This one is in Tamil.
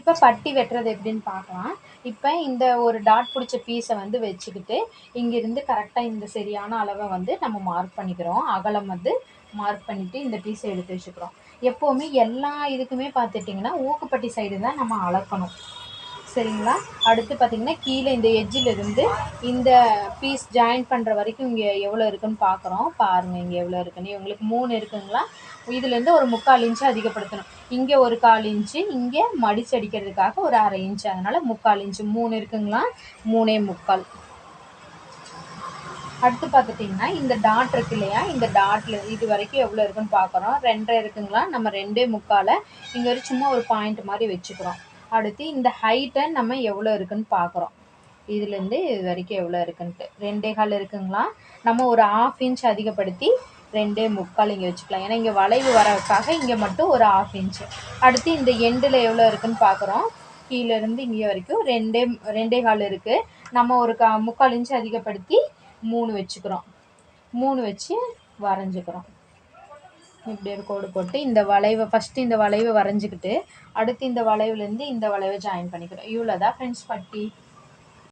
இப்போ பட்டி வெட்டுறது எப்படின்னு பார்க்கலாம். இப்போ இந்த ஒரு டாட் பிடிச்ச பீஸை வந்து வச்சுக்கிட்டு இங்கிருந்து கரெக்டாக இந்த சரியான அளவை வந்து நம்ம மார்க் பண்ணிக்கிறோம். அகலம் வந்து மார்க் பண்ணிவிட்டு இந்த பீஸை எடுத்து வச்சுக்கிறோம். எப்போவுமே எல்லா இதுக்குமே பார்த்துட்டிங்கன்னா ஊக்குப்பட்டி சைடு தான் நம்ம அளக்கணும். சரிங்களா? அடுத்து பார்த்தீங்கன்னா கீழே இந்த எட்ஜிலிருந்து இந்த பீஸ் ஜாயின் பண்ணுற வரைக்கும் இங்கே எவ்வளோ இருக்குன்னு பார்க்குறோம். பாருங்கள் இங்கே எவ்வளோ இருக்குன்னு. உங்களுக்கு 3 இருக்குங்களா? இதுலேருந்து ஒரு 3/4 இன்ச்சு அதிகப்படுத்தணும். இங்கே ஒரு 1/4 இன்ச்சு, இங்கே மடிச்சு அடிக்கிறதுக்காக ஒரு 1/2 இன்ச்சு. அதனால் 3/4 இன்ச்சு. 3 இருக்குங்களா? 3.25. அடுத்து பார்த்துட்டிங்கன்னா இந்த டாட் இருக்கு இல்லையா? இந்த டாட்டில் இது வரைக்கும் எவ்வளோ இருக்குன்னு பார்க்குறோம். 2.5 இருக்குங்களா? நம்ம 2.25 இங்கே ஒரு சும்மா ஒரு பாயிண்ட் மாதிரி வச்சுக்கிறோம். அடுத்து இந்த ஹைட்டை நம்ம எவ்வளோ இருக்குன்னு பார்க்குறோம். இதுலேருந்து இது வரைக்கும் எவ்வளோ இருக்குன்ட்டு 2.25 இருக்குங்களா? நம்ம ஒரு 1/2 இன்ச் அதிகப்படுத்தி 2.25 இங்கே வச்சுக்கலாம். ஏன்னா இங்கே வளைவு வரதுக்காக இங்கே மட்டும் ஒரு 1/2 இன்ச்சு. அடுத்து இந்த எண்டில் எவ்வளோ இருக்குன்னு பார்க்குறோம். கீழேருந்து இங்கே வரைக்கும் 2.25 இருக்குது. நம்ம ஒரு 3/4 இன்ச்சு அதிகப்படுத்தி 3 வச்சுக்கிறோம். 3 வச்சு வரைஞ்சிக்கிறோம். இப்படி ஒரு கோடு போட்டு இந்த வளைவை ஃபஸ்ட்டு இந்த வளைவை வரைஞ்சிக்கிட்டு அடுத்து இந்த வளைவுலேருந்து இந்த வளைவை ஜாயின் பண்ணிக்கிறோம். இவ்வளோ தான் ஃப்ரெண்ட்ஸ் பட்டி.